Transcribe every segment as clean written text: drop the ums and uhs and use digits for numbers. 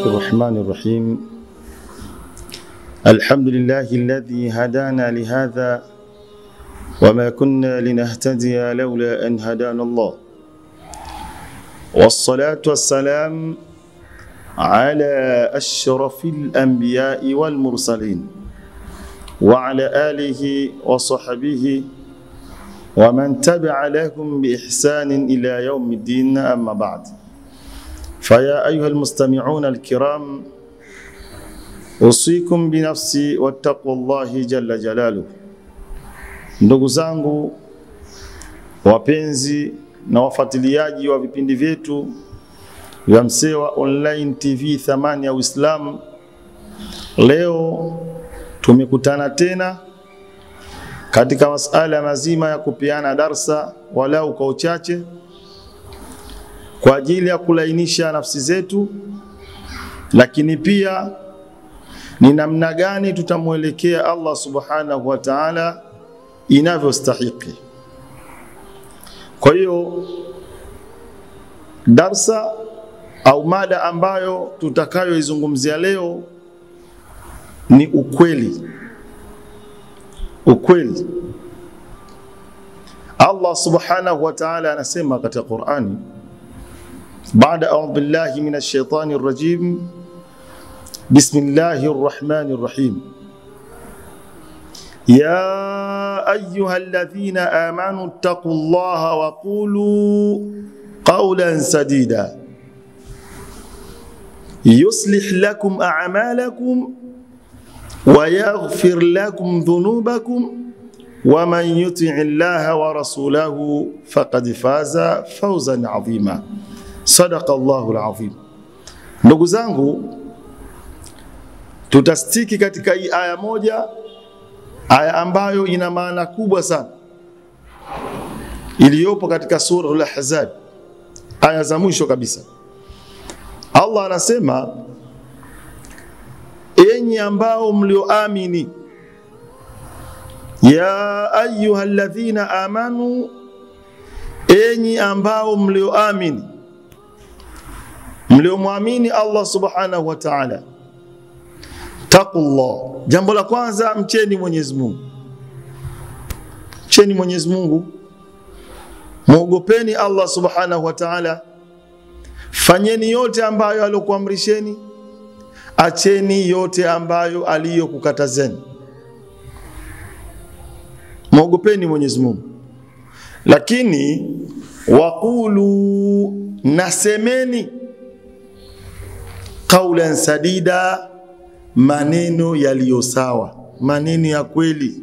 الرحمن الرحيم الحمد لله الذي هدانا لهذا وما كنا لنهتدي لولا أن هدانا الله والصلاة والسلام على أشرف الأنبياء والمرسلين وعلى آله وصحبه ومن تبع لهم بإحسان إلى يوم الدين أما بعد فيا أيها المستمعون الكرام أوصيكم بنفسي واتقوا الله جل جلاله. Ndugu zangu wapenzi na wafuatiliaji wa vipindi vyetu vya Msewa Online TV Thamani ya Uislamu, leo tumekutana tena katika masala mazima ya kupeana darsa walau kwa uchache kwa ajili ya kulainisha nafsi zetu, lakini pia ni namna gani tutamuelekea Allah subhanahu wa ta'ala inavyostahili. Kwa hiyo darsa au mada ambayo tutakayoizungumzia leo ni ukweli. Ukweli. Allah subhanahu wa ta'ala anasema katika Qur'ani بعد أعوذ بالله من الشيطان الرجيم بسم الله الرحمن الرحيم يا أيها الذين آمنوا اتقوا الله وقولوا قولا سديدا يصلح لكم أعمالكم ويغفر لكم ذنوبكم ومن يطع الله ورسوله فقد فاز فوزا عظيما Sadaqa Allahu al-Azim. Ndugu zangu, tutastiki katika hii aya moja, aya ambayo ina maana kubwa sana, iliyopo katika sura al-Ahzab, aya za mwisho kabisa. Allah anasema, enyi ambao mlioamini, ya ayyuhalladhina amanu, enyi ambao mlioamini, mliomwamini Allah subhanahu wa ta'ala, taqullah. Jambo la kwanza, mcheni Mwenyezi Mungu. Mcheni Mwenyezi Mungu, muogopeni Allah subhanahu wa ta'ala, fanyeni yote ambayo aliyokuamrisheni, acheni yote ambayo aliyokukatazeni. Muogopeni Mwenyezi Mungu. Lakini waqulu, nasemeni qawlan sadida, maneno yaliyo sawa, maneno ya kweli.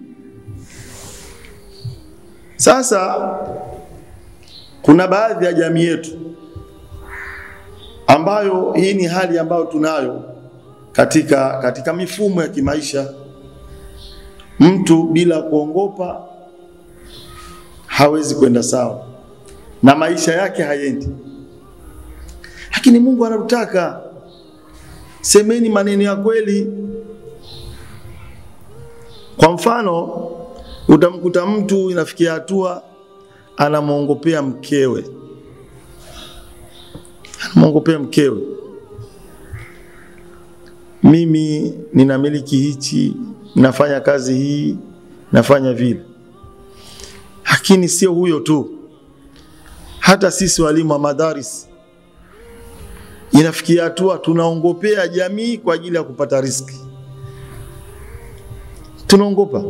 Sasa kuna baadhi ya jamii yetu ambayo hii ni hali ambayo tunayo katika mifumo ya kimaisha. Mtu bila kuongopa hawezi kwenda sawa na maisha yake hayendi. Lakini Mungu anataka semeni maneno ya kweli. Kwa mfano, utamkuta mtu inafikia hatua anamuongopea mkewe. Anamuongopea mkewe. Mimi ninamiliki hichi, nafanya kazi hii, nafanya vile. Lakini sio huyo tu. Hata sisi walimu wa madaris inafikia hatua tunaongopea jamii kwa ajili ya kupata riziki. Tunaongopa.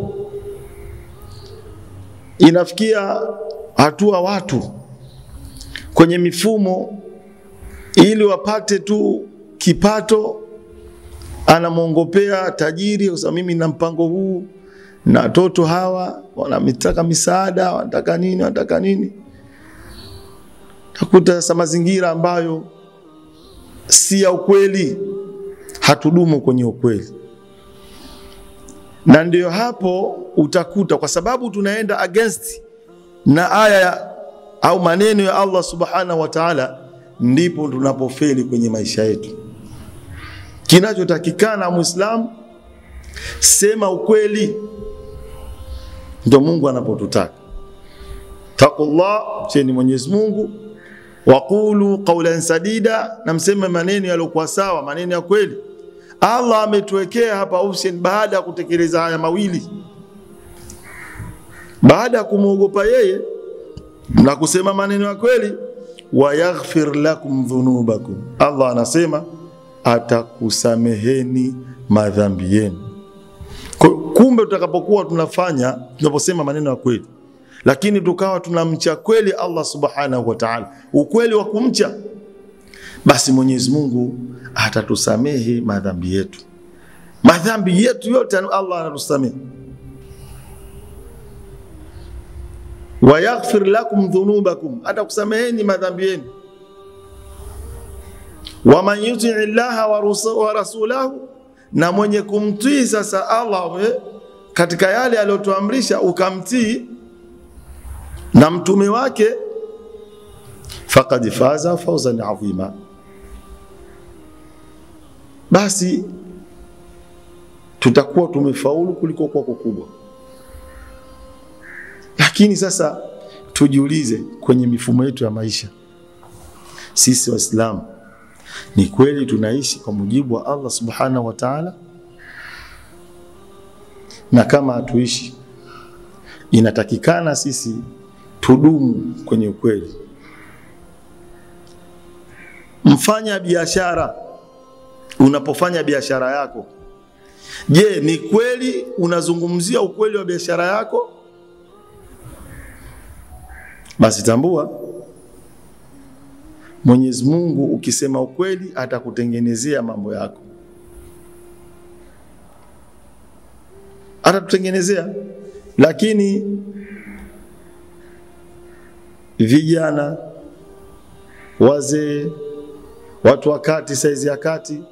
Inafikia hatua watu kwenye mifumo ili wapate tu kipato, anamuongopea tajiri kwa sababu mimi nina mpango huu na watoto hawa wanamitaka misaada, wanataka nini. Takuta sasa mazingira ambayo si ya ukweli, hatudumu kwenye ukweli. Na ndio hapo utakuta, kwa sababu tunaenda against na aya au maneno ya Allah subhanahu wa ta'ala, ndipo tunapofeli kwenye maisha yetu. Kinachotakikana Muislamu, sema ukweli, ndio Mungu anapotutaka. Taqullah, mcheni Mwenyezi Mungu, waqulu qawlan sadida, na mseme maneno yaliokuwa sawa, maneno ya kweli. Allah ametuwekea hapa option baada ya kutekeleza haya mawili, baada ya kumwogopa yeye na kusema maneno ya kweli, wa yaghfir lakum dhunubakum, Allah anasema atakusameheni madhambi yenu. Kumbe tutakapokuwa tunaposema maneno ya kweli, lakini tukawa tunamcha kweli Allah subhanahu wa ta'ala, ukweli wa kumcha, basi Mwenyezi Mungu atatusamehe madhambi yetu. Madhambi yetu yote Allah anatusamehe. Wa yaghfir lakum dhunubakum, atakusameheni madhambi yenu. Wa man yuti illaha wa rasulahu, na mwenye kumtii sasa Allah katika yale aliyotuamrisha ukamtii na mtume wake, faqad faza fawzan adhima, basi tutakuwa tumefaulu kuliko kwa kubwa. Lakini sasa tujiulize kwenye mifumo yetu ya maisha, sisi Waislamu ni kweli tunaishi kwa mujibu wa Allah subhanahu wa ta'ala? Na kama hatuishi, inatakikana sisi tudumu kwenye ukweli. Mfanya biashara, unapofanya biashara yako, je, ni kweli unazungumzia ukweli wa biashara yako? Basi tambua Mwenyezi Mungu ukisema ukweli atakutengenezea mambo yako. Atakutengenezea. Lakini vijana, wazee, watu wa kati, saizi ya kati,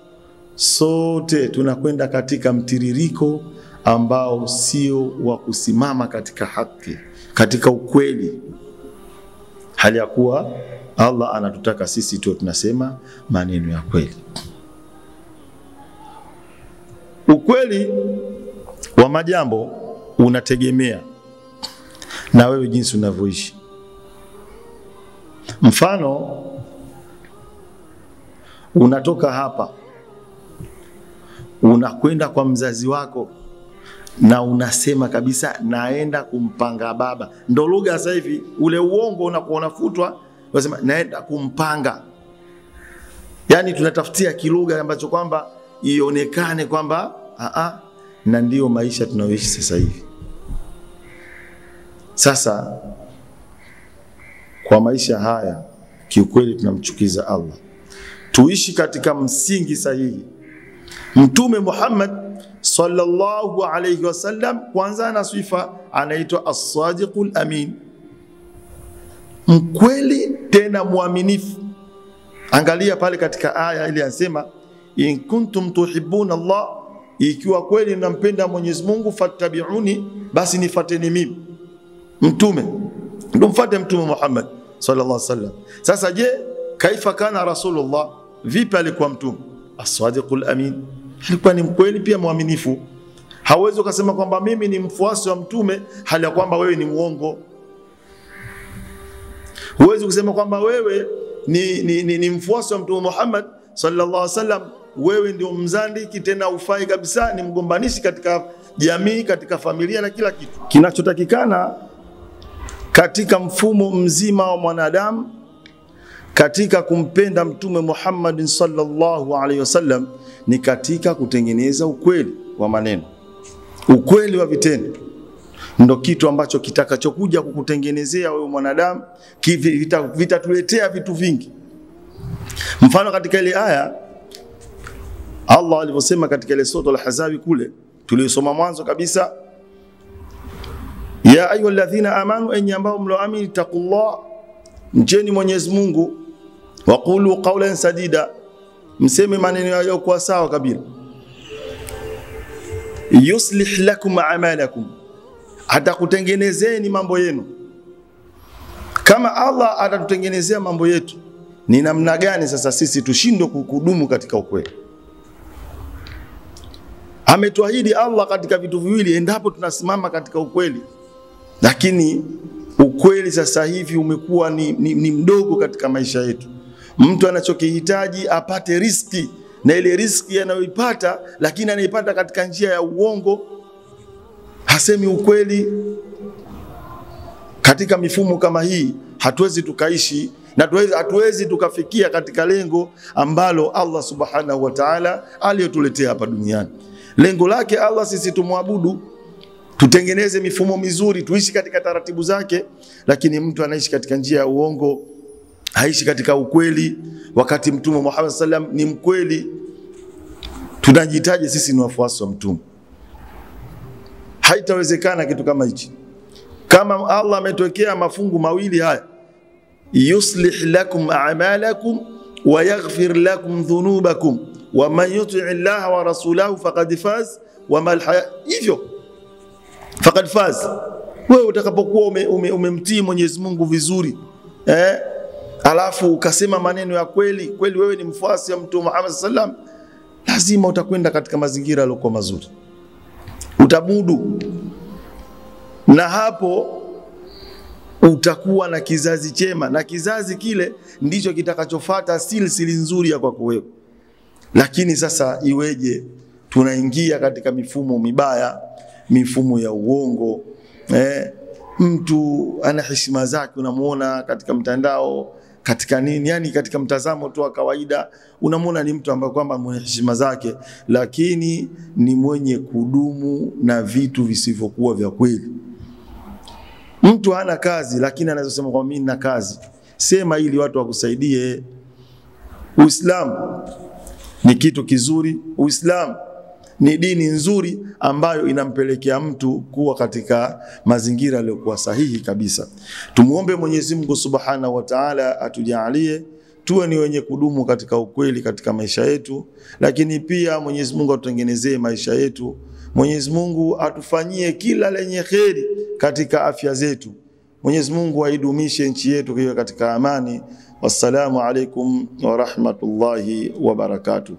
sote tunakwenda katika mtiririko ambao sio wa kusimama katika haki, katika ukweli, hali ya kuwa Allah anatutaka sisi tu tunasema maneno ya kweli. Ukweli wa majambo unategemea na wewe jinsi unavyoishi. Mfano, unatoka hapa unakwenda kwa mzazi wako na unasema kabisa naenda kumpanga baba. Ndio lugha sasa hivi, ule uongo unakuwa unafutwa, unasema naenda kumpanga. Yani tunatafutia kilugha ambacho kwamba ionekane kwamba na ndio maisha tunayoishi sasa hivi. Sasa kwa maisha haya kiukweli tunamchukiza Allah. Tuishi katika msingi sahihi. Mtume Muhammad sallallahu alayhi wasallam kwanza ana sifa, anaitwa as-sadiqul amin, mkweli tena muaminifu. Angalia pale katika aya ile anasema, in kuntum tuhibbuna Allah, ikiwa kweli mnampenda Mwenyezi Mungu, fattabi'uni, basi nifuateni mimi. Mtume ndio mfuate Mtume Muhammad sallallahu alayhi wasallam. Sasa je, kaifa kana Rasulullah, vipi alikuwa mtume? As-sadiqul amin, alikuwa ni mkweli pia muaminifu. Hawezi ukasema kwamba mimi ni mfuasi wa mtume hali ya kwamba wewe ni muongo. Huwezi kusema kwamba wewe ni mfuasi wa Mtume Muhammad sallallahu alaihi wasallam, wewe ndio mzandiki tena ufai kabisa, ni mgombanishi katika jamii, katika familia na kila kitu. Kinachotakikana katika mfumo mzima wa mwanadamu katika kumpenda Mtume Muhammad sallallahu alaihi wasallam ni katika kutengeneza ukweli wa maneno, ukweli wa vitendo. Ndo kitu ambacho kitakachokuja kukutengenezea wewe mwanadamu, vitatuletea vitu vingi. Mfano katika ile aya Allah alivyosema katika ile sura al-Ahzab kule tuliyosoma mwanzo kabisa, ya ayyuhalladhina amanu, enyi ambao mloamini, taqullah, mcheni Mwenyezi Mungu, waqulu qawlan sadida, mseme maneno yaliyokuwa sawa kabisa. yuslih lakum a'malakum, atakutengenezeni mambo yenu. Kama Allah atatutengenezea mambo yetu, ni namna gani sasa sisi tushindwe kudumu katika ukweli? Ametuahidi Allah katika vitu viwili endapo tunasimama katika ukweli, lakini ukweli sasa hivi umekuwa ni mdogo katika maisha yetu. Mtu anachokihitaji apate riziki, na ile riziki anayoipata lakini anaipata katika njia ya uongo, hasemi ukweli. Katika mifumo kama hii hatuwezi tukaishi na hatuwezi tukafikia katika lengo ambalo Allah subhanahu wa ta'ala aliyotuletea hapa duniani. Lengo lake Allah sisi tumwabudu, tutengeneze mifumo mizuri, tuishi katika taratibu zake, lakini mtu anaishi katika njia ya uongo, haishi katika ukweli, wakati Mtume Muhammad sallam ni mkweli. Tunajitaje sisi ni wafuasi wa Mtume? Haitawezekana kitu kama hichi. Kama Allah ametuwekea mafungu mawili haya, yuslih lakum a'malakum wa yaghfir lakum dhunubakum wa man yuti' Allah wa rasulahu faqad faz wa mal hivyo faqad faz. Wewe utakapokuwa umemtii Mwenyezi Mungu vizuri, alafu ukasema maneno ya kweli, wewe ni mfuasi wa Mtume Muhammad sallam, lazima utakwenda katika mazingira yaliyokuwa mazuri, utamudu, na hapo utakuwa na kizazi chema, na kizazi kile ndicho kitakachofuata silsili nzuri ya kwako wewe. Lakini sasa iweje tunaingia katika mifumo mibaya, mifumo ya uongo? Mtu ana heshima zake, unamuona katika mtandao, katika nini, yani katika mtazamo tu wa kawaida unamuona ni mtu ambaye kwamba mwenye heshima zake, lakini ni mwenye kudumu na vitu visivyokuwa vya kweli. Mtu hana kazi lakini anazosema kwa mimi nina kazi. Sema ili watu wakusaidie. Uislamu ni kitu kizuri. Uislamu ni dini nzuri ambayo inampelekea mtu kuwa katika mazingira yaliyokuwa sahihi kabisa. Tumuombe Mwenyezi Mungu Subhanahu wa Ta'ala atujalie tuwe ni wenye kudumu katika ukweli katika maisha yetu, lakini pia Mwenyezi Mungu atutengenezee maisha yetu. Mwenyezi Mungu atufanyie kila lenye kheri katika afya zetu. Mwenyezi Mungu aidumishe nchi yetu kiwe katika amani. Wassalamu alaikum wa rahmatullahi wa barakatuh.